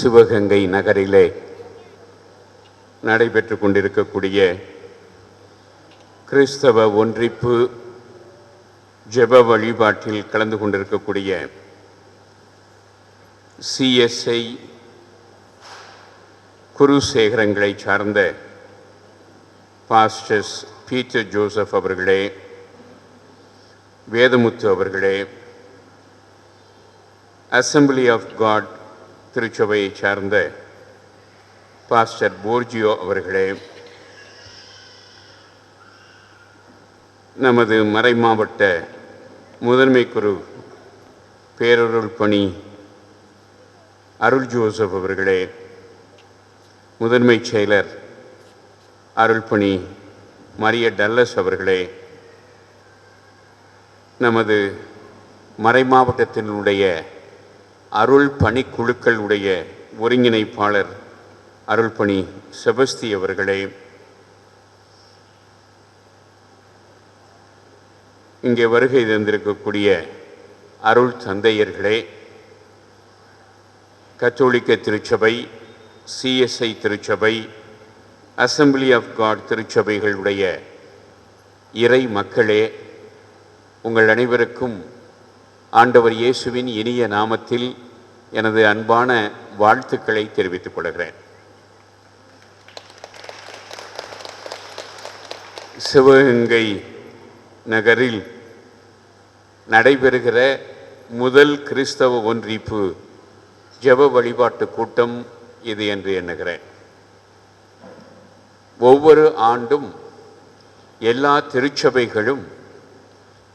சிவகங்கை நகரிலே நடைபெற்று கொண்டிருக்கக்கூடிய கிறிஸ்தவ ஒன்றிப்பு ஜெப வழிபாட்டில் கலந்து கொண்டிருக்கக்கூடிய CSI குருசேகரங்களை சார்ந்த பாஸ்டர்ஸ் பீட்டர் ஜோசப் அவர்களே, வேதமுத்து அவர்களே, அசம்பிளி ஆஃப் காட் திருச்சபையை சார்ந்த பாஸ்டர் போர்ஜியோ அவர்களே, நமது மறைமாவட்ட முதன்மை குரு பேரருள் பணி அருள் ஜோசப் அவர்களே, முதன்மை செயலர் அருள்பணி மரிய டல்லஸ் அவர்களே, நமது மறைமாவட்டத்தினுடைய அருள் பணிக்குழுக்களுடைய ஒருங்கிணைப்பாளர் அருள்பணி செபஸ்தி அவர்களே, இங்கே வருகை தந்திருக்கக்கூடிய அருள் தந்தையர்களே, கத்தோலிக்க திருச்சபை, CSI திருச்சபை, அசம்பிளி ஆஃப் காட் திருச்சபைகளுடைய இறை மக்களே, உங்கள் அனைவருக்கும் ஆண்டவர் இயேசுவின் இனிய நாமத்தில் எனது அன்பான வாழ்த்துக்களை தெரிவித்துக் கொள்கிறேன். சிவகங்கை நகரில் நடைபெறுகிற முதல் கிறிஸ்தவ ஒன்றிப்பு ஜெப வழிபாட்டு கூட்டம் இது என்று எண்ணுகிறேன். ஒவ்வொரு ஆண்டும் எல்லா திருச்சபைகளும்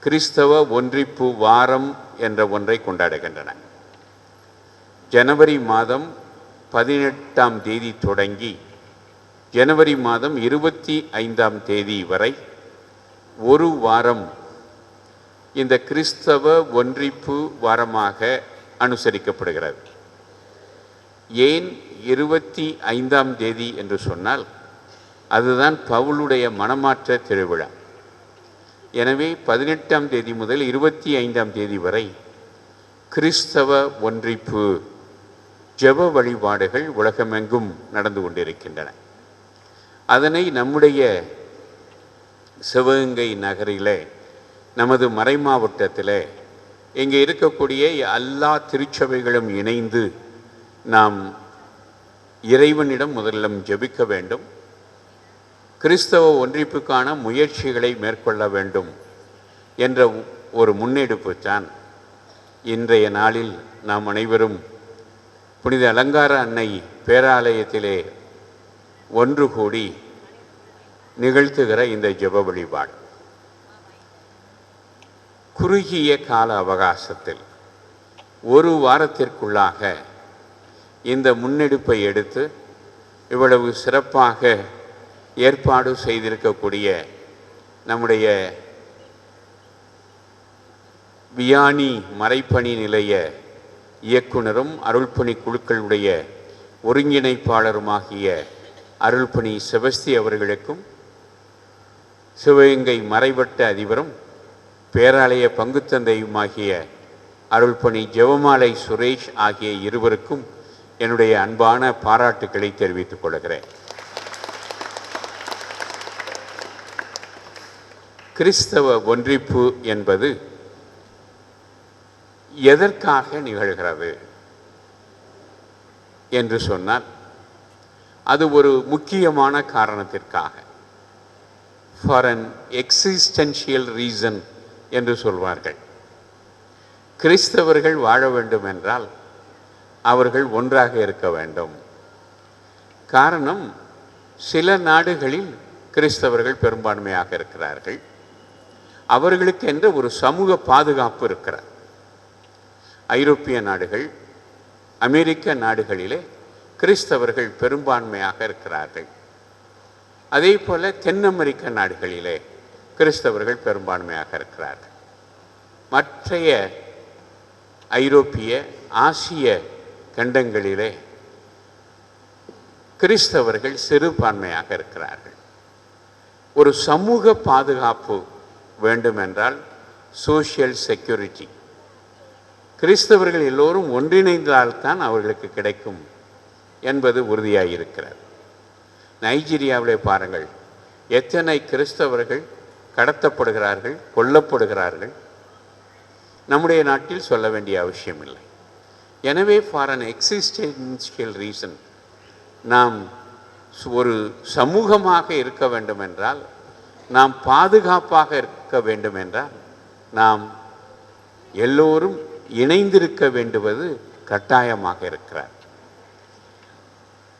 கிறிஸ்தவ ஒன்றிப்பு வாரம் என்ற ஒன்றை கொண்டாடுகின்றன. ஜனவரி மாதம் 18ஆம் தேதி தொடங்கி ஜனவரி மாதம் 25ஆம் தேதி வரை ஒரு வாரம் இந்த கிறிஸ்தவ ஒன்றிப்பு வாரமாக அனுசரிக்கப்படுகிறது. ஏன் 25ஆம் தேதி என்று சொன்னால் அதுதான் பவுலுடைய மனமாற்ற திருவிழா. எனவே 18ஆம் தேதி முதல் 25ஆம் தேதி வரை கிறிஸ்தவ ஒன்றிப்பு ஜெப வழிபாடுகள் உலகமெங்கும் நடந்து கொண்டிருக்கின்றன. அதனை நம்முடைய சிவகங்கை நகரிலே, நமது மறைமாவட்டத்திலே இங்கே இருக்கக்கூடிய எல்லா திருச்சபைகளும் இணைந்து நாம் இறைவனிடம் முதலிடம் ஜெபிக்க வேண்டும், கிறிஸ்தவ ஒன்றிப்புக்கான முயற்சிகளை மேற்கொள்ள வேண்டும் என்ற ஒரு முன்னெடுப்பு தான் இன்றைய நாளில் நாம் அனைவரும் புனித அலங்கார அன்னை பேராலயத்திலே ஒன்று கூடி நிகழ்த்துகிற இந்த ஜெப வழிபாடு. குறுகிய கால அவகாசத்தில் ஒரு வாரத்திற்குள்ளாக இந்த முன்னெடுப்பை எடுத்து இவ்வளவு சிறப்பாக ஏற்பாடு செய்திருக்கக்கூடிய நம்முடைய வியானி மறைப்பணி நிலைய இயக்குனரும் அருள்பணி குழுக்களுடைய ஒருங்கிணைப்பாளருமாகிய அருள்பணி செபஸ்தி அவர்களுக்கும், சிவகங்கை மறைவட்ட அதிபரும் பேராலய பங்குத்தந்தையுமாகிய அருள்பணி ஜெபமாலை சுரேஷ் ஆகிய இருவருக்கும் என்னுடைய அன்பான பாராட்டுக்களை தெரிவித்துக் கொள்கிறேன். கிறிஸ்தவ ஒன்றிப்பு என்பது எதற்காக நிகழ்கிறது என்று சொன்னால் அது ஒரு முக்கியமான காரணத்திற்காக, ஃபார் அன் எக்ஸிஸ்டென்ஷியல் ரீசன் என்று சொல்வார்கள். கிறிஸ்தவர்கள் வாழ வேண்டும் என்றால் அவர்கள் ஒன்றாக இருக்க வேண்டும். காரணம், சில நாடுகளில் கிறிஸ்தவர்கள் பெரும்பான்மையாக இருக்கிறார்கள், அவர்களுக்கு என்ற ஒரு சமூக பாதுகாப்பு இருக்கிறார். ஐரோப்பிய நாடுகள், அமெரிக்க நாடுகளிலே கிறிஸ்தவர்கள் பெரும்பான்மையாக இருக்கிறார்கள். அதே போல தென் அமெரிக்க நாடுகளிலே கிறிஸ்தவர்கள் பெரும்பான்மையாக இருக்கிறார்கள். மற்றைய ஐரோப்பிய, ஆசிய கண்டங்களிலே கிறிஸ்தவர்கள் சிறுபான்மையாக இருக்கிறார்கள். ஒரு சமூக பாதுகாப்பு வேண்டுமென்றால் சோஷியல் செக்யூரிட்டி, கிறிஸ்தவர்கள் எல்லோரும் ஒன்றிணைந்தால்தான் அவர்களுக்கு கிடைக்கும் என்பது உறுதியாயிருக்கிறது. நைஜீரியாவிலே பாருங்கள், எத்தனை கிறிஸ்தவர்கள் கடத்தப்படுகிறார்கள், கொல்லப்படுகிறார்கள். நம்முடைய நாட்டில் சொல்ல வேண்டிய அவசியம் இல்லை. எனவே ஃபார் அன் எக்ஸிஸ்டென்ஷியல் ரீசன் நாம் ஒரு சமூகமாக இருக்க வேண்டும் என்றால், நாம் பாதுகாப்பாக இருக்க வேண்டும் என்றால், நாம் எல்லோரும் இணைந்திருக்க வேண்டுவது கட்டாயமாக இருக்கிறார்.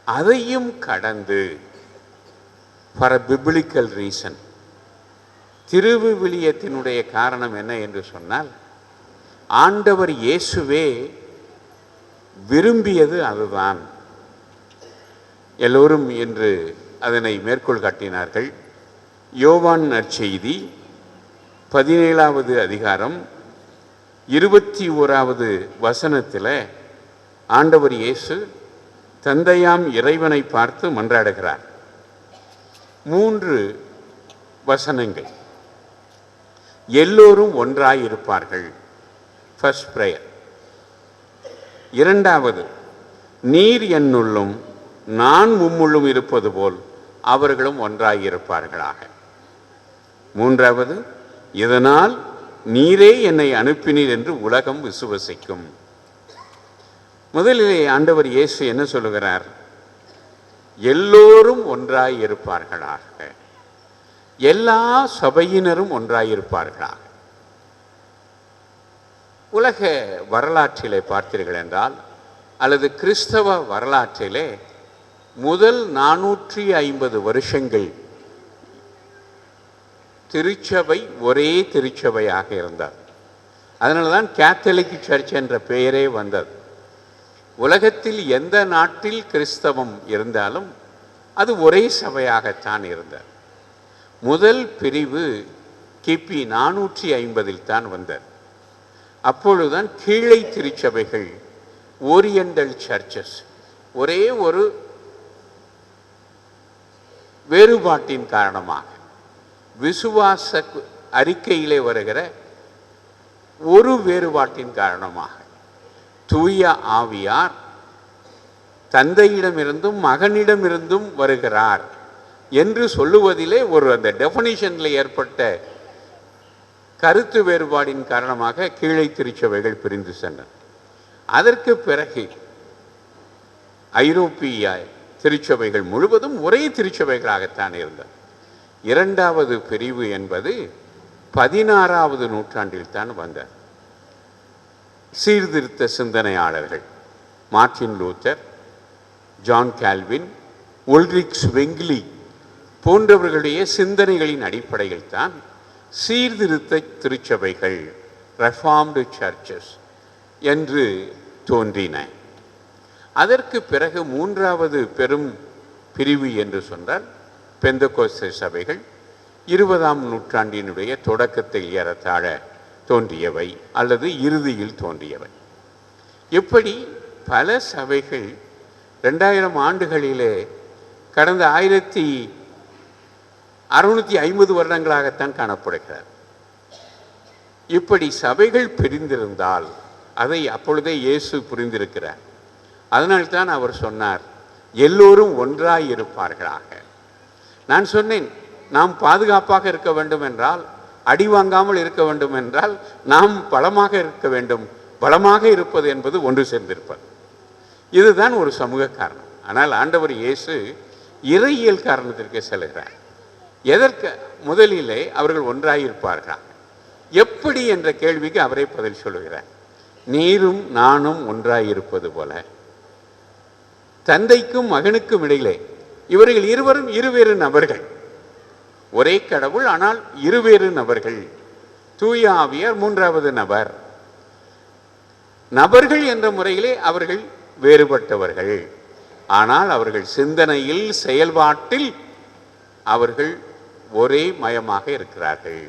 அதையும் கடந்து ஃபார் அ பிப்ளிக்கல் ரீசன், திருவிவிலியத்தினுடைய காரணம் என்ன என்று சொன்னால், ஆண்டவர் இயேசுவே விரும்பியது அதுதான். எல்லோரும் என்று அதனை மேற்கோள் காட்டினார்கள். யோவான் நற்செய்தி 17வது அதிகாரம் 21வது வசனத்தில் ஆண்டவர் இயேசு தந்தையாம் இறைவனை பார்த்து மன்றாடுகிறார். 3 வசனங்கள். எல்லோரும் ஒன்றாயிருப்பார்கள், ஃபர்ஸ்ட் பிரேயர். 2வது, நீர் என்னுள்ளும் நான் உம்முள்ளும் இருப்பது போல் அவர்களும் ஒன்றாயிருப்பார்களாக. 3வது, இதனால் நீரே என்னை அனுப்பினீர் என்று உலகம் விசுவசிக்கும். முதலிலே ஆண்டவர் இயேசு என்ன சொல்லுகிறார்? எல்லோரும் ஒன்றாயிருப்பார்களாக, எல்லா சபையினரும் ஒன்றாயிருப்பார்களாக. உலக வரலாற்றிலே பார்த்தீர்கள் என்றால், அல்லது கிறிஸ்தவ வரலாற்றிலே முதல் 450 வருஷங்கள் திருச்சபை ஒரே திருச்சபையாக இருந்தார். அதனால தான் கேத்தலிக் சர்ச் என்ற பெயரே வந்தது. உலகத்தில் எந்த நாட்டில் கிறிஸ்தவம் இருந்தாலும் அது ஒரே சபையாகத்தான் இருந்தது. முதல் பிரிவு கிபி 450 தான் வந்தது. அப்பொழுதுதான் கீழை திருச்சபைகள், ஓரியண்டல் சர்ச்சஸ், ஒரே ஒரு வேறுபாட்டின் காரணமாக, விசுவாச அறிக்கையிலே வருகிற ஒரு வேறுபாட்டின் காரணமாக, தூய ஆவியார் தந்தையிடமிருந்தும் மகனிடமிருந்தும் வருகிறார் என்று சொல்லுவதிலே ஒரு அந்த டெஃபனிஷனில் ஏற்பட்ட கருத்து வேறுபாடின் காரணமாக கீழை திருச்சபைகள் பிரிந்து சென்றன. அதற்கு பிறகு ஐரோப்பிய திருச்சபைகள் முழுவதும் ஒரே திருச்சபைகளாகத்தான் இருந்தது. 2வது பிரிவு என்பது 16வது நூற்றாண்டில் தான் வந்தது. சீர்திருத்த சிந்தனையாளர்கள் Martin Luther, John Calvin, Ulrich Zwingli போன்றவர்களுடைய சிந்தனைகளின் அடிப்படையில் தான் சீர்திருத்த திருச்சபைகள், ரெஃபார்ம்டு சர்ச்சஸ் என்று தோன்றின. அதற்கு பிறகு 3வது பெரும் பிரிவு என்று சொன்னால் பெந்தகோஸ்தே சபைகள் 20ஆம் நூற்றாண்டினுடைய தொடக்கத்தில் ஏறத்தாழ தோன்றியவை அல்லது இறுதியில் தோன்றியவை. இப்படி பல சபைகள் 2000 ஆண்டுகளிலே கடந்த 1650 வருடங்களாகத்தான் காணப்படுகிறது. இப்படி சபைகள் பிரிந்திருந்தால் அதை அப்பொழுதே இயேசு புரிந்திருக்கிறார். அதனால்தான் அவர் சொன்னார், எல்லோரும் ஒன்றாய் இருப்பார்களாக. நான் சொன்னேன், நாம் பாதுகாப்பாக இருக்க வேண்டும் என்றால், அடி வாங்காமல் இருக்க வேண்டும் என்றால், நாம் பலமாக இருக்க வேண்டும். பலமாக இருப்பது என்பது ஒன்று சேர்ந்திருப்பது. இதுதான் ஒரு சமூக காரணம். ஆனால் ஆண்டவர் இயேசு இறையியல் காரணத்திற்கு செல்கிறார். எதற்கு? முதலிலே அவர்கள் ஒன்றாயிருப்பார்கள். எப்படி என்ற கேள்விக்கு அவரே பதில் சொல்லுகிறார். நீரும் நானும் ஒன்றாயிருப்பது போல, தந்தைக்கும் மகனுக்கும் இடையிலே, இவர்கள் இருவரும் இருவேறு நபர்கள், ஒரே கடவுள் ஆனால் இருவேறு நபர்கள். தூய ஆவியார் 3வது நபர். நபர்கள் என்ற முறையிலே அவர்கள் வேறுபட்டவர்கள். ஆனால் அவர்கள் சிந்தனையில், செயல்பாட்டில் அவர்கள் ஒரே மயமாக இருக்கிறார்கள்.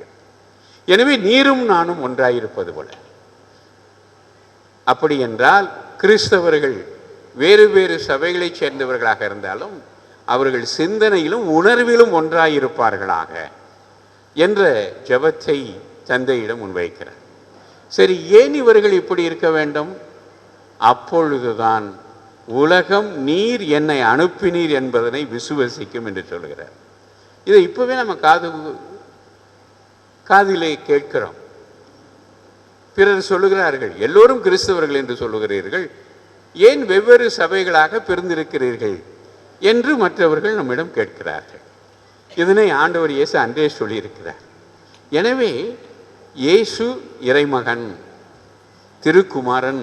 எனவே நீரும் நானும் ஒன்றாயிருப்பது போல. அப்படி என்றால் கிறிஸ்தவர்கள் வேறு வேறு சபைகளைச் சேர்ந்தவர்களாக இருந்தாலும் அவர்கள் சிந்தனையிலும் உணர்விலும் ஒன்றாயிருப்பார்களாக என்ற ஜெபத்தை தந்தையிடம் முன்வைக்கிறார். சரி, ஏன் இவர்கள் இப்படி இருக்க வேண்டும்? அப்பொழுதுதான் உலகம் நீர் என்னை அனுப்பினீர் என்பதனை விசுவசிக்கும் என்று சொல்கிறார். இதை இப்போவே நம்ம காதிலே கேட்கிறோம். பிறர் சொல்லுகிறார்கள், எல்லோரும் கிறிஸ்தவர்கள் என்று சொல்லுகிறீர்கள், ஏன் வெவ்வேறு சபைகளாக பிரிந்திருக்கிறீர்கள் என்று மற்றவர்கள் நம்மிடம் கேட்கிறார்கள். இதனை ஆண்டவர் இயேசு அன்றே சொல்லியிருக்கிறார். எனவே இயேசு இறைமகன், திருக்குமாரன்,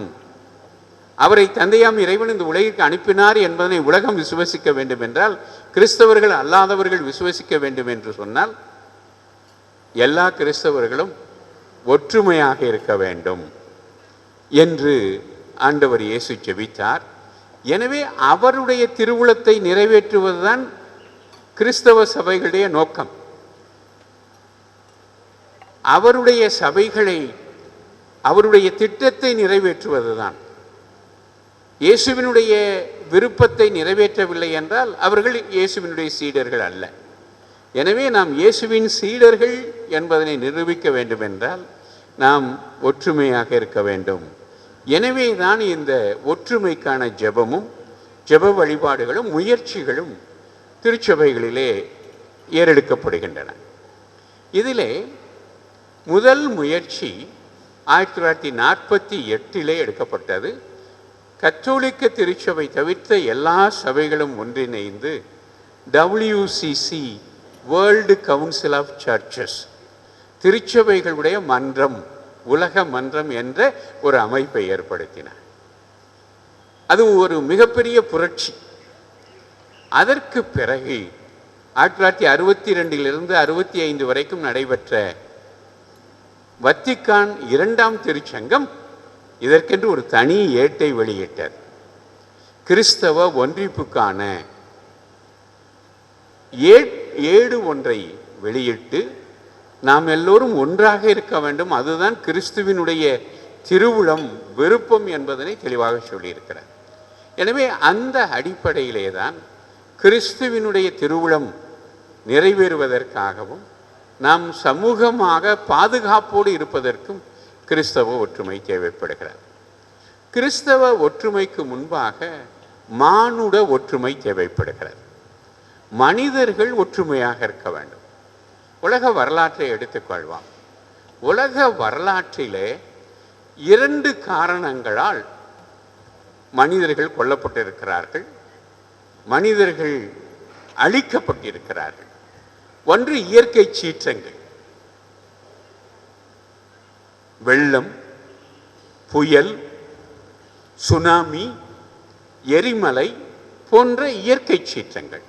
அவரை தந்தையாம் இறைவன் இந்த உலகிற்கு அனுப்பினார் என்பதனை உலகம் விசுவசிக்க வேண்டும் என்றால், கிறிஸ்தவர்கள் அல்லாதவர்கள் விசுவசிக்க வேண்டும் என்று சொன்னால், எல்லா கிறிஸ்தவர்களும் ஒற்றுமையாக இருக்க வேண்டும் என்று ஆண்டவர் இயேசு ஜெபித்தார். எனவே அவருடைய திருவுளத்தை நிறைவேற்றுவதுதான் கிறிஸ்தவ சபைகளுடைய நோக்கம். அவருடைய சபைகளை, அவருடைய திட்டத்தை நிறைவேற்றுவதுதான். இயேசுவினுடைய விருப்பத்தை நிறைவேற்றவில்லை என்றால் அவர்கள் இயேசுவினுடைய சீடர்கள் அல்ல. எனவே நாம் இயேசுவின் சீடர்கள் என்பதனை நிரூபிக்க வேண்டும் என்றால் நாம் ஒற்றுமையாக இருக்க வேண்டும். எனவே தான் இந்த ஒற்றுமைக்கான ஜெபமும் ஜெப வழிபாடுகளும் முயற்சிகளும் திருச்சபைகளிலே ஏறெடுக்கப்படுகின்றன. இதிலே முதல் முயற்சி 1948 எடுக்கப்பட்டது. கத்தோலிக்க திருச்சபை தவிர்த்த எல்லா சபைகளும் ஒன்றிணைந்து WCC, world council of churches, திருச்சபைகளுடைய மன்றம், உலக மன்றம் என்ற ஒரு அமைப்பை ஏற்படுத்தினார். அது ஒரு மிகப்பெரிய புரட்சி. அதற்கு பிறகு 1962 65 வரைக்கும் நடைபெற்ற வத்திக்கான் 2ஆம் திருச்சங்கம் இதற்கென்று ஒரு தனி ஏட்டை வெளியிட்டது. கிறிஸ்தவ ஒன்றிப்புக்கான ஏடு ஒன்றை வெளியிட்டு நாம் எல்லோரும் ஒன்றாக இருக்க வேண்டும், அதுதான் கிறிஸ்துவினுடைய திருவுளம், விருப்பம் என்பதனை தெளிவாக சொல்லியிருக்கிறார். எனவே அந்த அடிப்படையிலே தான் கிறிஸ்துவினுடைய திருவுளம் நிறைவேறுவதற்காகவும் நாம் சமூகமாக பாதுகாப்போடு இருப்பதற்கும் கிறிஸ்தவ ஒற்றுமை தேவைப்படுகிறது. கிறிஸ்தவ ஒற்றுமைக்கு முன்பாக மானுட ஒற்றுமை தேவைப்படுகிறது. மனிதர்கள் ஒற்றுமையாக இருக்க வேண்டும். உலக வரலாற்றை எடுத்துக்கொள்வோம். உலக வரலாற்றிலே 2 காரணங்களால் மனிதர்கள் கொல்லப்பட்டிருக்கிறார்கள், மனிதர்கள் அழிக்கப்பட்டிருக்கிறார்கள். ஒன்று இயற்கை சீற்றங்கள், வெள்ளம், புயல், சுனாமி, எரிமலை போன்ற இயற்கை சீற்றங்கள்.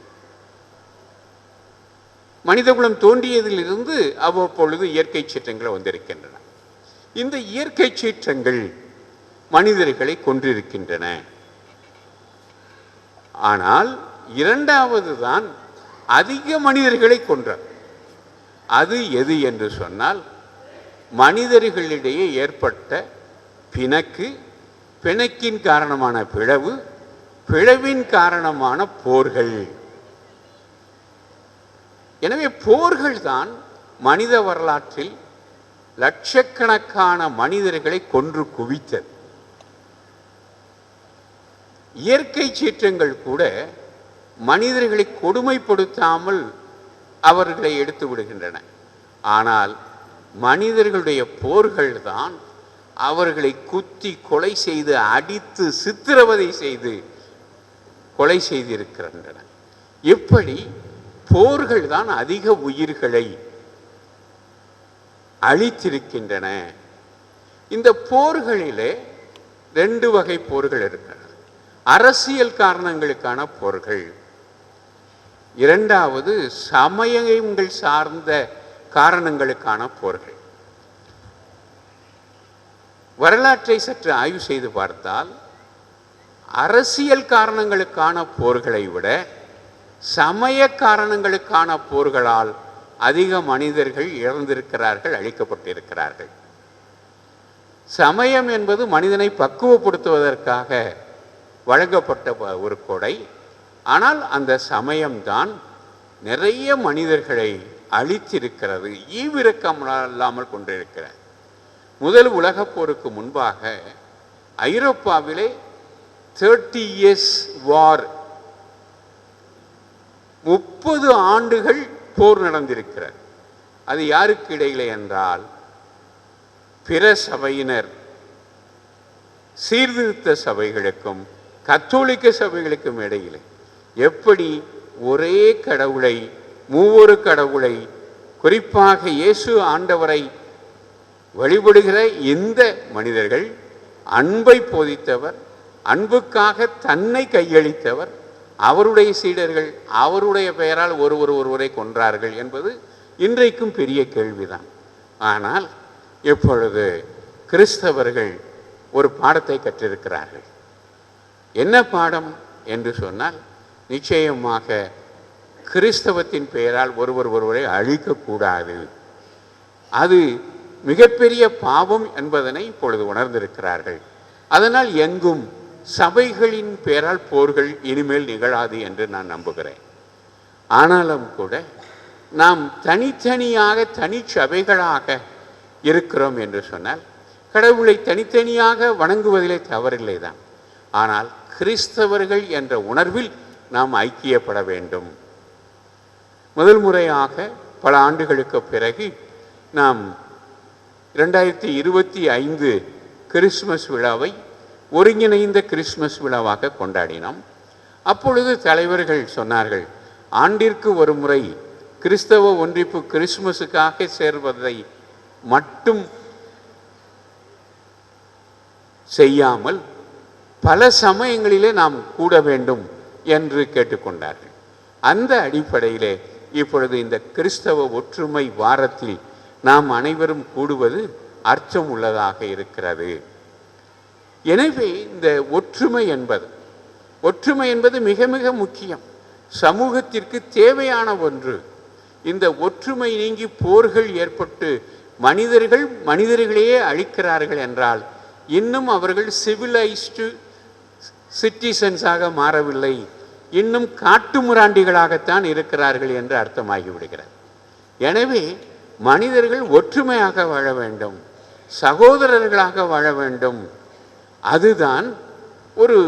மனிதகுலம் தோன்றியதிலிருந்து அவ்வப்பொழுது இயற்கை சீற்றங்கள் வந்திருக்கின்றன. இந்த இயற்கை சீற்றங்கள் மனிதர்களை கொன்றிருக்கின்றன. ஆனால் 2வது தான் அதிக மனிதர்களை கொன்றார். அது எது என்று சொன்னால், மனிதர்களிடையே ஏற்பட்ட பிணக்கு, பிணக்கின் காரணமான பிளவு, பிளவின் காரணமான போர்கள். எனவே போர்கள் தான் மனித வரலாற்றில் லட்சக்கணக்கான மனிதர்களை கொன்று குவித்தது. இயற்கை சீற்றங்கள் கூட மனிதர்களை கொடுமைப்படுத்தாமல் அவர்களை எடுத்து விடுகின்றன. ஆனால் மனிதர்களுடைய போர்கள் தான் அவர்களை குத்தி கொலை செய்து, அடித்து சித்திரவதை செய்து கொலை செய்திருக்கின்றன. இப்படி போர்கள் தான் அதிக உயிர்களை அழித்திருக்கின்றன. இந்த போர்களிலே 2 வகை போர்கள் இருக்கிறது. அரசியல் காரணங்களுக்கான போர்கள், 2வது சமயங்கள் சார்ந்த காரணங்களுக்கான போர்கள். வரலாற்றை சற்று ஆய்வு செய்து பார்த்தால், அரசியல் காரணங்களுக்கான போர்களை விட சமய காரணங்களுக்கான போர்களால் அதிக மனிதர்கள் இறந்திருக்கிறார்கள், அழிக்கப்பட்டிருக்கிறார்கள். சமயம் என்பது மனிதனை பக்குவப்படுத்துவதற்காக வழங்கப்பட்ட ஒரு கொடை. ஆனால் அந்த சமயம்தான் நிறைய மனிதர்களை அழித்திருக்கிறது, ஈவிரக்கம் இல்லாமல் கொண்டிருக்கிறது. முதல் உலகப் போருக்கு முன்பாக ஐரோப்பாவிலே 30 years war, 30 ஆண்டுகள் போர் நடந்திருக்கிறது. அது யாருக்கு இடையிலே என்றால் பிற சபையினர், சீர்திருத்த சபைகளுக்கும் கத்தோலிக்க சபைகளுக்கும் இடையிலே எப்படி ஒரே கடவுளை, மூவொரு கடவுளை, குறிப்பாக இயேசு ஆண்டவரை வழிபடுகிற இந்த மனிதர்கள் அன்பை போதித்தவர், அன்புக்காக தன்னை கையளித்தவர், அவருடைய சீடர்கள் அவருடைய பெயரால் ஒருவரை கொன்றார்கள் என்பது இன்றைக்கும் பெரிய கேள்விதான். ஆனால் இப்பொழுது கிறிஸ்தவர்கள் ஒரு பாடத்தை கற்றிருக்கிறார்கள். என்ன பாடம் என்று சொன்னால், நிச்சயமாக கிறிஸ்தவத்தின் பெயரால் ஒருவரை அழிக்கக்கூடாது, அது மிகப்பெரிய பாவம் என்பதனை இப்பொழுது உணர்ந்திருக்கிறார்கள். அதனால் எங்கும் சபைகளின் பெயரால் போர்கள் இனிமேல் நிகழாது என்று நான் நம்புகிறேன். ஆனாலும் கூட நாம் தனித்தனியாக தனிச்சபைகளாக இருக்கிறோம் என்று சொன்னால் கடவுளை தனித்தனியாக வணங்குவதிலே தவறில்லை தான். ஆனால் கிறிஸ்தவர்கள் என்ற உணர்வில் நாம் ஐக்கியப்பட வேண்டும். முதல் முறையாக பல ஆண்டுகளுக்கு பிறகு நாம் 2025 கிறிஸ்மஸ் விழாவை ஒருங்கிணைந்த கிறிஸ்மஸ் விழாவாக கொண்டாடினோம். அப்பொழுது தலைவர்கள் சொன்னார்கள், ஆண்டிற்கு ஒரு முறை கிறிஸ்தவ ஒன்றிப்பு கிறிஸ்மஸுக்காக சேர்வதை மட்டும் செய்யாமல் பல சமயங்களிலே நாம் கூட வேண்டும் என்று கேட்டுக்கொண்டார்கள். அந்த அடிப்படையிலே இப்பொழுது இந்த கிறிஸ்தவ ஒற்றுமை வாரத்தில் நாம் அனைவரும் கூடுவது அர்த்தம் உள்ளதாக இருக்கிறது. எனவே இந்த ஒற்றுமை என்பது மிக மிக முக்கியம், சமூகத்திற்கு தேவையான ஒன்று. இந்த ஒற்றுமை நீங்கி போர்கள் ஏற்பட்டு மனிதர்களையே அழிக்கிறார்கள் என்றால் இன்னும் அவர்கள் சிவிலைஸ்டு சிட்டிசன்ஸாக மாறவில்லை, இன்னும் காட்டுமிராண்டிகளாகத்தான் இருக்கிறார்கள் என்று அர்த்தமாகிவிடுகிறது. எனவே மனிதர்கள் ஒற்றுமையாக வாழ வேண்டும், சகோதரர்களாக வாழ வேண்டும். அதுதான் ஒரு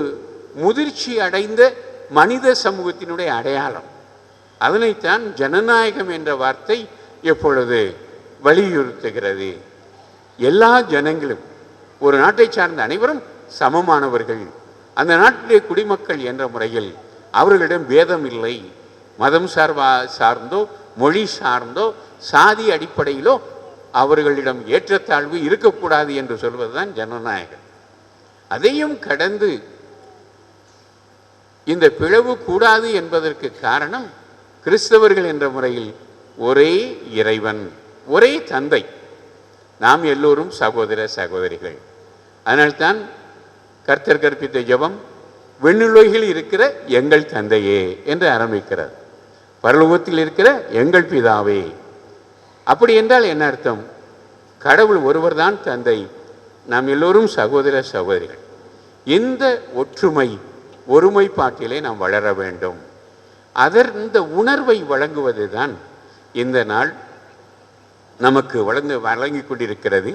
முதிர்ச்சி அடைந்த மனித சமூகத்தினுடைய அடையாளம். அதனைத்தான் ஜனநாயகம் என்ற வார்த்தை எப்பொழுது வலியுறுத்துகிறது. எல்லா ஜனங்களும், ஒரு நாட்டை சார்ந்த அனைவரும் சமமானவர்கள், அந்த நாட்டிலே குடிமக்கள் என்ற முறையில் அவர்களிடம் பேதம் இல்லை. மதம் சார்ந்தோ மொழி சார்ந்தோ சாதி அடிப்படையிலோ அவர்களிடம் ஏற்றத்தாழ்வு இருக்கக்கூடாது என்று சொல்வதுதான் ஜனநாயகம். அதையும் கடந்து இந்த பிளவு கூடாது என்பதற்கு காரணம், கிறிஸ்தவர்கள் என்ற முறையில் ஒரே இறைவன், ஒரே தந்தை, நாம் எல்லோரும் சகோதர சகோதரிகள். அதனால்தான் கர்த்தர் கற்பித்த ஜெபம் விண்ணுலகில் இருக்கிற எங்கள் தந்தையே என்று ஆரம்பிக்கிறார். பரலோகத்தில் இருக்கிற எங்கள் பிதாவே. அப்படி என்றால் என்ன அர்த்தம்? கடவுள் ஒருவர் தான் தந்தை, நாம் எல்லோரும் சகோதர சகோதரிகள். இந்த ஒருமைப்பாட்டிலே நாம் வளர வேண்டும். இந்த உணர்வை வழங்குவது தான் இந்த நாள் நமக்கு வழங்கி கொண்டிருக்கிறது.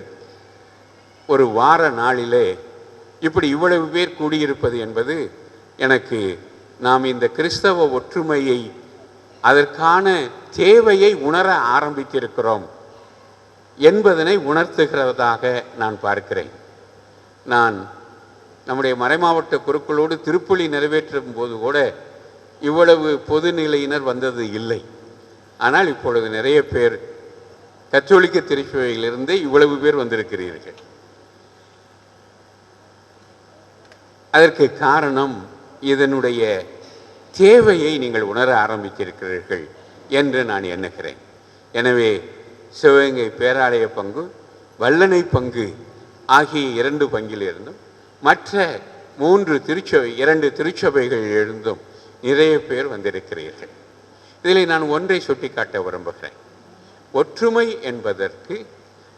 ஒரு வார நாளிலே இப்படி இவ்வளவு பேர் கூடியிருப்பது என்பது எனக்கு, நாம் இந்த கிறிஸ்தவ ஒற்றுமையை, அதற்கான தேவையை உணர ஆரம்பித்திருக்கிறோம் என்பதனை உணர்த்துகிறதாக நான் பார்க்கிறேன். நான் நம்முடைய மறைமாவட்ட குருக்களோடு திருப்பலி நிறைவேற்றும் போது கூட இவ்வளவு பொதுநிலையினர் வந்தது இல்லை. ஆனால் இப்பொழுது நிறைய பேர் கத்தோலிக்க திருச்சபையிலிருந்தே இவ்வளவு பேர் வந்திருக்கிறீர்கள். அதற்கு காரணம், இதனுடைய தேவையை நீங்கள் உணர ஆரம்பித்திருக்கிறீர்கள் என்று நான் எண்ணுகிறேன். எனவே சிவகங்கை பேராலய பங்கு, வல்லனை பங்கு ஆகிய 2 பங்கிலிருந்தும் மற்ற 2 திருச்சபைகளிலிருந்தும் நிறைய பேர் வந்திருக்கிறீர்கள். இதில் நான் ஒன்றை சுட்டிக்காட்ட விரும்புகிறேன். ஒற்றுமை என்பதற்கு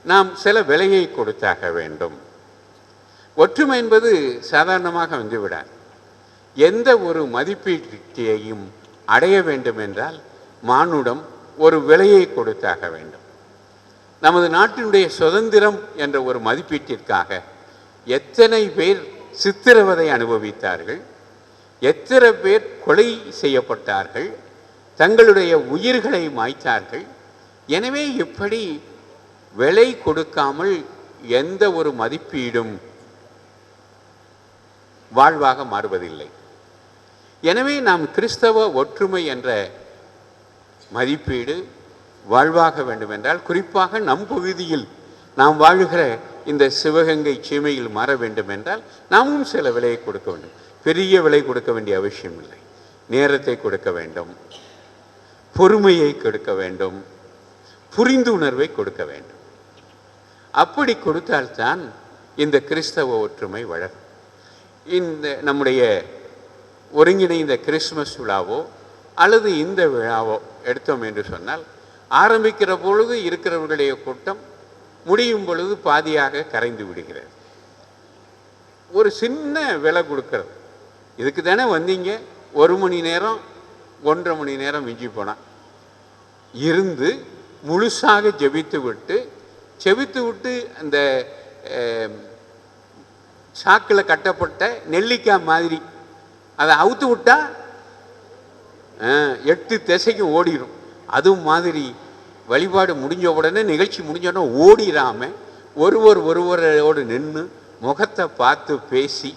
நாம் சில விலையை கொடுத்தாக வேண்டும். ஒற்றுமை என்பது சாதாரணமாக வந்துவிடாது. எந்த ஒரு மதிப்பீட்டையும் அடைய வேண்டும் என்றால் மானுடம் ஒரு விலையை கொடுத்தாக வேண்டும். நமது நாட்டினுடைய சுதந்திரம் என்ற ஒரு மதிப்பீட்டிற்காக எத்தனை பேர் சித்திரவதை அனுபவித்தார்கள், எத்தனை பேர் கொலை செய்யப்பட்டார்கள், தங்களுடைய உயிர்களை மாய்த்தார்கள். எனவே இப்படி விலை கொடுக்காமல் எந்த ஒரு மதிப்பீடும் வாழ்வாக மாறுவதில்லை. எனவே நாம் கிறிஸ்தவ ஒற்றுமை என்ற மதிப்பீடு வாழ்வாக வேண்டுமென்றால், குறிப்பாக நம் பகுதியில் நாம் வாழுகிற இந்த சிவகங்கை சீமையில் மாற வேண்டும் என்றால் நாமும் சில விலையை கொடுக்க வேண்டும். பெரிய விலை கொடுக்க வேண்டிய அவசியம் இல்லை. நேரத்தை கொடுக்க வேண்டும், பொறுமையை கொடுக்க வேண்டும், புரிந்துணர்வை கொடுக்க வேண்டும். அப்படி கொடுத்தால்தான் இந்த கிறிஸ்தவ ஒற்றுமை வளரும். இந்த நம்முடைய ஒருங்கிணைந்த கிறிஸ்துமஸ் விழாவோ அல்லது இந்த விழாவோ எடுத்தோம் என்று சொன்னால், ஆரம்பிக்கிற பொழுது இருக்கிறவர்களுடைய கூட்டம் முடியும் பொழுது பாதியாக கரைந்து விடுகிறது. ஒரு சின்ன விலை கொடுக்கறது, இதுக்கு தானே வந்தீங்க, 1 மணி நேரம் 1.5 மணி நேரம் மிஞ்சி போனால் இருந்து முழுசாக ஜெபித்து விட்டு அந்த சாக்கில் கட்டப்பட்ட நெல்லிக்காய் மாதிரி அதை அவுத்து விட்டா 8 திசைக்கும் ஓடிடும். அதுவும் மாதிரி வழிபாடு முடிஞ்ச உடனே, நிகழ்ச்சி முடிஞ்ச உடனே ஓடிடாமல் ஒருவரோடு நின்று முகத்தை பார்த்து பேசி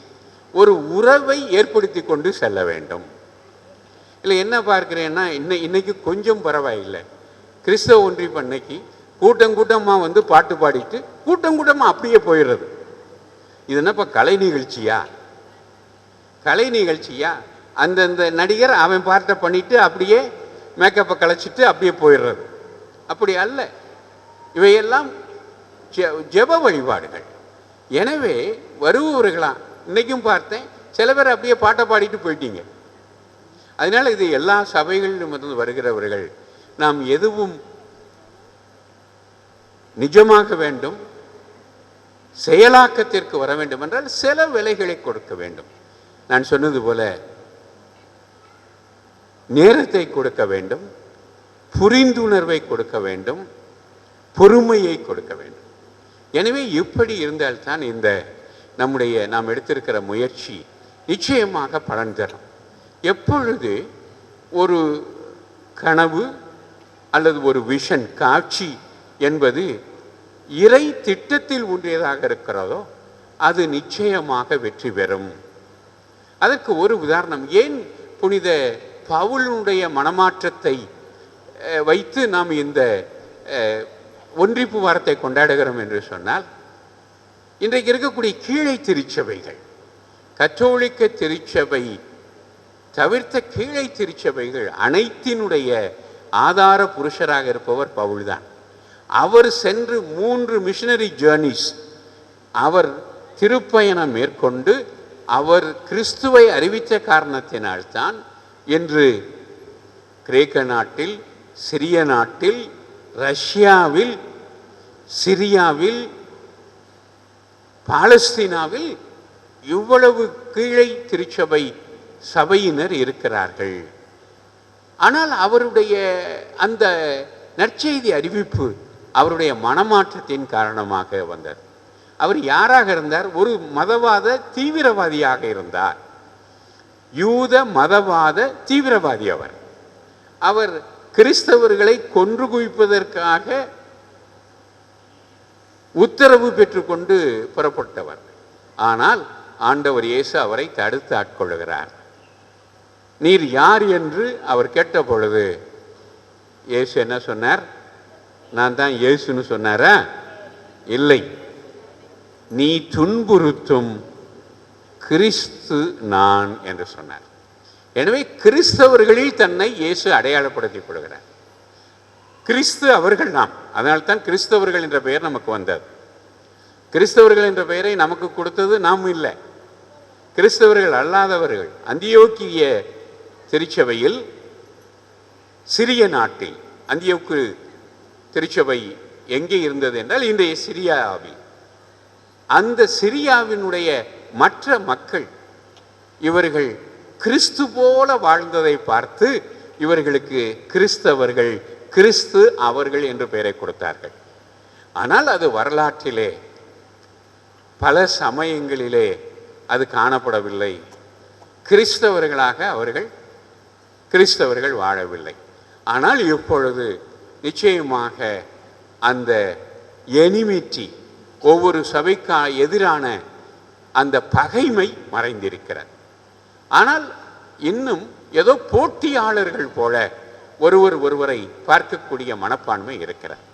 ஒரு உறவை ஏற்படுத்தி கொண்டு செல்ல வேண்டும். இல்லை என்ன பார்க்குறேன்னா, இன்னைக்கு கொஞ்சம் பரவாயில்லை. கிறிஸ்தவ ஒன்றிப்பு அன்னைக்கு கூட்டமாக வந்து பாட்டு பாடிட்டு கூட்டமாக அப்படியே போயிடுறது. இது என்னப்பா கலை நிகழ்ச்சியா? அந்தந்த நடிகர் அவன் பாட்டை பண்ணிட்டு அப்படியே மேக்கப்பை கலைச்சிட்டு அப்படியே போயிடுறது. அப்படி அல்ல, இவையெல்லாம் ஜெப வழிபாடுகள். எனவே வருபவர்களாம், இன்றைக்கும் பார்த்தேன் சில பேர் அப்படியே பாட்டை பாடிட்டு போயிட்டீங்க. அதனால் இது எல்லா சபைகளிலும் இருந்து வருகிறவர்கள் நாம் எதுவும் நிஜமாக வேண்டும், செயலாக்கத்திற்கு வர வேண்டும் என்றால் சில விலைகளை கொடுக்க வேண்டும். நான் சொன்னது போல நேரத்தை கொடுக்க வேண்டும், புரிந்துணர்வை கொடுக்க வேண்டும், பொறுமையை கொடுக்க வேண்டும். எனவே இப்படி இருந்தால்தான் இந்த நாம் எடுத்திருக்கிற முயற்சி நிச்சயமாக பலன் தரும். எப்பொழுது ஒரு கனவு அல்லது ஒரு விஷன், காட்சி என்பது இறை திட்டத்தில் ஒன்றியதாக இருக்கிறதோ அது நிச்சயமாக வெற்றி பெறும். அதற்கு ஒரு உதாரணம், ஏன் புனித பவுலுடைய மனமாற்றத்தை வைத்து நாம் இந்த ஒன்றிப்பு வாரத்தை கொண்டாடுகிறோம் என்று சொன்னால், இன்றைக்கு இருக்கக்கூடிய கீழை திருச்சபைகள், கத்தோலிக்க திருச்சபை தவிர்த்த கீழை திருச்சபைகள் அனைத்தினுடைய ஆதார புருஷராக இருப்பவர் பவுல்தான். அவர் சென்று 3 மிஷனரி ஜேர்னிஸ், அவர் திருப்பயணம் மேற்கொண்டு அவர் கிறிஸ்துவை அறிவித்த காரணத்தினால்தான் இன்று கிரேக்க நாட்டில், சிரிய நாட்டில், ரஷ்யாவில், சிரியாவில், பாலஸ்தீனாவில் இவ்வளவு கீழை திருச்சபை சபையினர் இருக்கிறார்கள். ஆனால் அவருடைய அந்த நற்செய்தி அறிவிப்பு அவருடைய மனமாற்றத்தின் காரணமாக வந்தார். அவர் யாராக இருந்தார்? ஒரு மதவாத தீவிரவாதியாக இருந்தார். யூத மதவாத தீவிரவாதி. அவர் கிறிஸ்தவர்களை கொன்று குவிப்பதற்காக உத்தரவு பெற்றுக்கொண்டு புறப்பட்டவர். ஆனால் ஆண்டவர் இயேசு அவரை தடுத்து ஆட்கொள்கிறார். நீர் யார் என்று அவர் கேட்ட பொழுது இயேசு என்ன சொன்னார்? நான் தான் இயேசுன்னு சொன்னாரா? இல்லை, நீ துன்புறுத்தும் கிறிஸ்து நான் என்று சொன்னார். எனவே கிறிஸ்தவர்களில் தன்னை இயேசு அடையாளப்படுத்திக் கொள்கிறார். கிறிஸ்து அவர்கள் நாம். அதனால்தான் கிறிஸ்தவர்கள் என்ற பெயர் நமக்கு வந்தது. கிறிஸ்தவர்கள் என்ற பெயரை நமக்கு கொடுத்தது நாம் இல்லை, கிறிஸ்தவர்கள் அல்லாதவர்கள். அந்தியோக்கிய திருச்சபையில், சிரிய நாட்டில், அந்தியோக்கு திருச்சபை எங்கே இருந்தது என்றால் இன்றைய சிரியாவில், அந்த சிரியாவினுடைய மற்ற மக்கள் இவர்கள் கிறிஸ்து போல வாழ்ந்ததை பார்த்து இவர்களுக்கு கிறிஸ்தவர்கள், கிறிஸ்து அவர்கள் என்று பெயரை கொடுத்தார்கள். ஆனால் அது வரலாற்றிலே பல சமயங்களிலே அது காணப்படவில்லை. கிறிஸ்தவர்களாக கிறிஸ்தவர்கள் வாழவில்லை. ஆனால் இப்பொழுது நிச்சயமாக அந்த எனிமிட்டி, ஒவ்வொரு சபைக்கு எதிரான அந்த பகைமை மறைந்திருக்கிறது. ஆனால் இன்னும் ஏதோ போட்டியாளர்கள் போல ஒருவரை பார்க்கக்கூடிய மனப்பான்மை இருக்கிறது.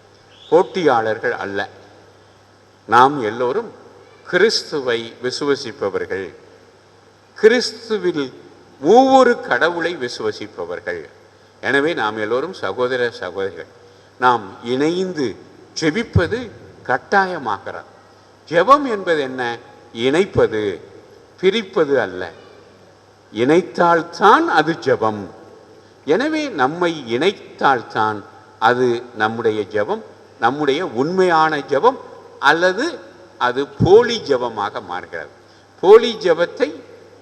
போட்டியாளர்கள் அல்ல, நாம் எல்லோரும் கிறிஸ்துவை விசுவசிப்பவர்கள், கிறிஸ்துவில் ஒவ்வொரு கடவுளை விசுவசிப்பவர்கள். எனவே நாம் எல்லோரும் சகோதர சகோதரிகள். நாம் இணைந்து ஜெபிப்பது கட்டாயமாகிறது. ஜெபம் என்பது என்ன? இணைப்பது, பிரிப்பது அல்ல. இணைத்தால்தான் அது ஜெபம். எனவே நம்மை இணைத்தால்தான் அது நம்முடைய ஜெபம், நம்முடைய உண்மையான ஜெபம், அல்லது அது போலி ஜெபமாக மாறுகிறது. போலி ஜெபத்தை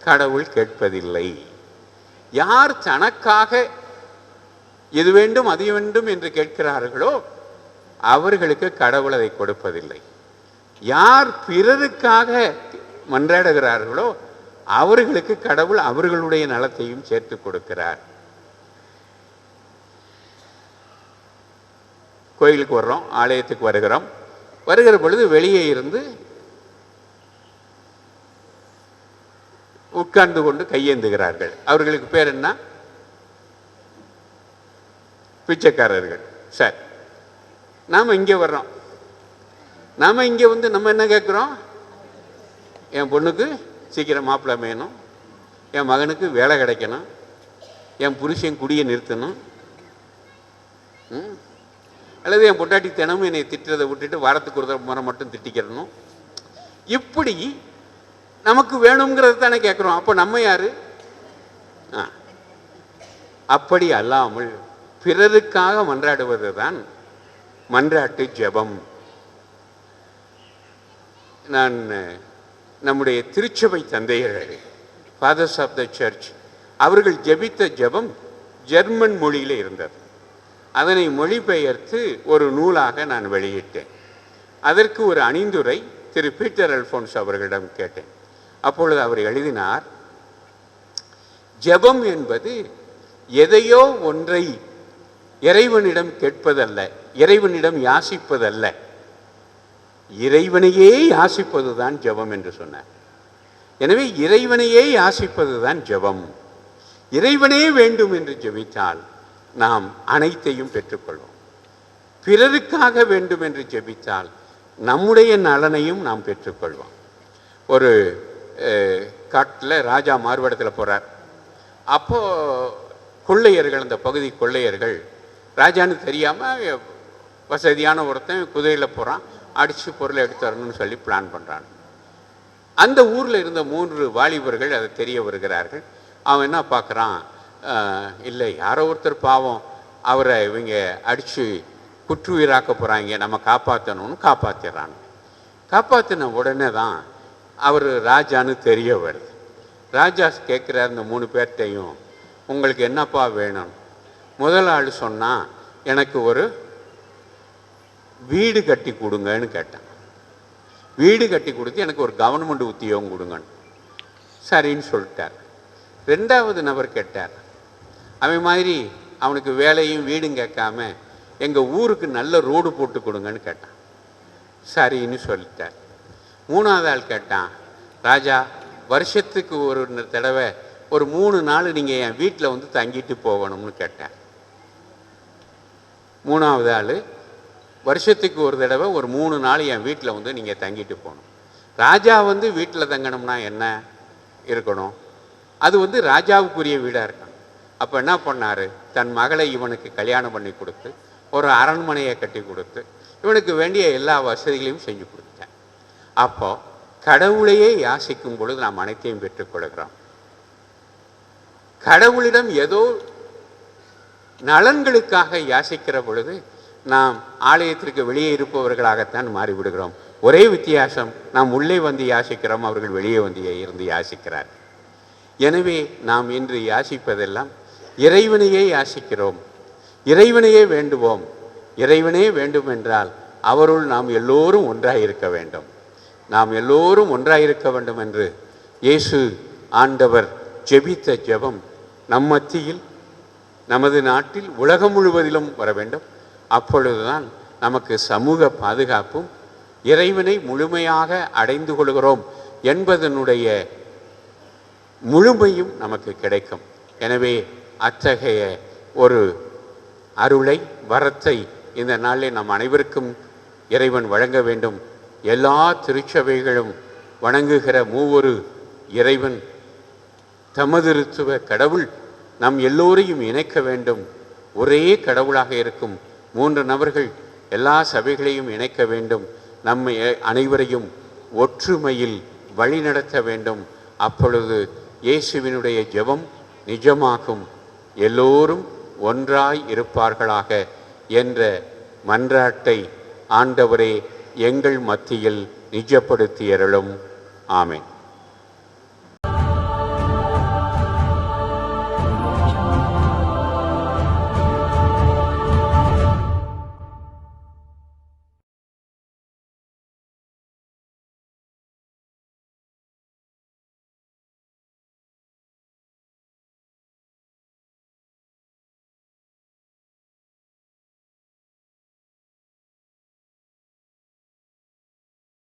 கடவுள் கேட்பதில்லை. யார் தனக்காக இது வேண்டும் அது வேண்டும் என்று கேட்கிறார்களோ அவர்களுக்கு கடவுள் அதை கொடுப்பதில்லை. யார் பிறருக்காக மன்றாடுகிறார்களோ அவர்களுக்கு கடவுள் அவர்களுடைய நலத்தையும் சேர்த்து கொடுக்கிறார். கோயிலுக்கு வர்றோம், ஆலயத்துக்கு வருகிற பொழுது வெளியே இருந்து உட்கார்ந்து கொண்டு கையேந்துகிறார்கள். அவர்களுக்கு பேர் என்ன? பிச்சைக்காரர்கள். சார், நாம் இங்கே வர்றோம், நாம் இங்கே வந்து நம்ம என்ன கேட்குறோம்? என் பொண்ணுக்கு சீக்கிரம் மாப்பிள்ளை வேணும், என் மகனுக்கு வேலை கிடைக்கணும், என் புருஷன் குடியை நிறுத்தணும், அல்லது என் பொண்டாட்டி தினமும் என்னை திட்டுறதை விட்டுட்டு வாரத்துக்கு ஒரு முறை மட்டும் திட்டிக்கிறணும். இப்படி நமக்கு வேணுங்கிறத தானே கேட்குறோம். அப்போ நம்ம யாரு? அப்படி அல்லாமல் பிறருக்காக மன்றாடுவது தான் மன்றாட்டு ஜெபம். நான் நம்முடைய திருச்சபை தந்தையர்கள், ஃபாதர்ஸ் ஆஃப் த சர்ச், அவர்கள் ஜெபித்த ஜெபம் ஜெர்மன் மொழியில் இருந்தது. அதனை மொழிபெயர்த்து ஒரு நூலாக நான் வெளியிட்டேன். அதற்கு ஒரு அணிந்துரை திரு பீட்டர் அல்ஃபோன்ஸ் அவர்களிடம் கேட்டேன். அப்பொழுது அவர் எழுதினார், ஜெபம் என்பது எதையோ ஒன்றை இறைவனிடம் கேட்பதல்ல, இறைவனிடம் யாசிப்பதல்ல, இறைவனையே யாசிப்பது தான் ஜெபம் என்று சொன்னார். எனவே இறைவனையே யாசிப்பது தான் ஜெபம். இறைவனே வேண்டும் என்று ஜெபித்தால் நாம் அனைத்தையும் பெற்றுக்கொள்வோம். பிறருக்காக வேண்டும் என்று ஜெபித்தால் நம்முடைய நலனையும் நாம் பெற்றுக்கொள்வோம். ஒரு காட்டில் ராஜா மாறுவேடத்தில் போகிறார். அப்போது கொள்ளையர்கள், அந்த பகுதி கொள்ளையர்கள், ராஜான்னு தெரியாமல் வசதியான ஒருத்தன் குதிரையில் போகிறான், அடித்து பொருளை எடுத்து வரணும்னு சொல்லி பிளான் பண்ணுறான். அந்த ஊரில் இருந்த 3 வாலிபர்கள் அதை தெரிய வருகிறார்கள். அவன் என்ன பார்க்குறான், இல்லை யாரோ ஒருத்தர் பாவம், அவரை இவங்க அடித்து குற்றுயிராக்க போகிறாங்க, நம்ம காப்பாற்றணும்னு காப்பாற்றிடுறாங்க. காப்பாற்றின உடனே தான் அவர் ராஜான்னு தெரிய வருது. ராஜா கேட்குறார் இந்த 3 பேர்ட்டையும், உங்களுக்கு என்னப்பா வேணும்? முதல் ஆள் சொன்னால், எனக்கு ஒரு வீடு கட்டி கொடுங்கன்னு கேட்டான். வீடு கட்டி கொடுத்து எனக்கு ஒரு கவர்மெண்ட் உத்தியோகம் கொடுங்கன்னு. சரின்னு சொல்லிட்டார். 2வது நபர் கேட்டார். அவன் மாதிரி அவனுக்கு வேலையும் வீடும் கேட்காம எங்கள் ஊருக்கு நல்ல ரோடு போட்டு கொடுங்கன்னு கேட்டான். சரின்னு சொல்லிட்டார். 3வது ஆள் கேட்டான், ராஜா வருஷத்துக்கு ஒரு தடவை ஒரு 3 நாள் நீங்கள் என் வீட்டில் வந்து தங்கிட்டு போகணும்னு கேட்டார். 3வது ஆள், வருஷத்துக்கு ஒரு தடவை ஒரு 3 நாள் என் வீட்டில் வந்து நீங்கள் தங்கிட்டு போகணும். ராஜா வந்து வீட்டில் தங்கணும்னா என்ன இருக்கணும்? அது வந்து ராஜாவுக்குரிய வீடாக இருக்கணும். அப்போ என்ன பண்ணார், தன் மகளை இவனுக்கு கல்யாணம் பண்ணி கொடுத்து ஒரு அரண்மனையை கட்டி கொடுத்து இவனுக்கு வேண்டிய எல்லா வசதிகளையும் செஞ்சு கொடுத்தேன். அப்போது கடவுளையே யாசிக்கும் பொழுது நாம் அனைத்தையும் பெற்றுக்கொள்கிறோம். கடவுளிடம் ஏதோ நலன்களுக்காக யாசிக்கிற பொழுது நாம் ஆலயத்திற்கு வெளியே இருப்பவர்களாகத்தான் மாறிவிடுகிறோம். ஒரே வித்தியாசம், நாம் உள்ளே வந்து யாசிக்கிறோம், அவர்கள் வெளியே வந்து இருந்து யாசிக்கிறார். எனவே நாம் இன்று யாசிப்பதெல்லாம் இறைவனையே யாசிக்கிறோம், இறைவனையே வேண்டுவோம். இறைவனே வேண்டும் என்றால் அவருள் நாம் எல்லோரும் ஒன்றாயிருக்க வேண்டும். நாம் எல்லோரும் ஒன்றாயிருக்க வேண்டும் என்று இயேசு ஆண்டவர் ஜெபித்த ஜெபம் நம் மத்தியில், நமது நாட்டில், உலகம் முழுவதிலும் வர வேண்டும். அப்பொழுதுதான் நமக்கு சமூக பாதுகாப்பும் இறைவனை முழுமையாக அடைந்து கொள்கிறோம் என்பதனுடைய முழுமையும் நமக்கு கிடைக்கும். எனவே அத்தகைய ஒரு அருளை, வரத்தை இந்த நாளில் நம் அனைவருக்கும் இறைவன் வழங்க வேண்டும். எல்லா திருச்சபைகளும் வணங்குகிற மூவொரு இறைவன், தமதிருத்துவ கடவுள் நம் எல்லோரையும் இணைக்க வேண்டும். ஒரே கடவுளாக இருக்கும் 3 நபர்கள் எல்லா சபைகளையும் இணைக்க வேண்டும். நம்மை அனைவரையும் ஒற்றுமையில் வழிநடத்த வேண்டும். அப்பொழுது இயேசுவினுடைய ஜெபம் நிஜமாகும். எல்லோரும் ஒன்றாய் இருப்பார்களாக என்ற மன்றாட்டை ஆண்டவரே எங்கள் மத்தியில் நிஜப்படுத்தி அருளும். ஆமென்.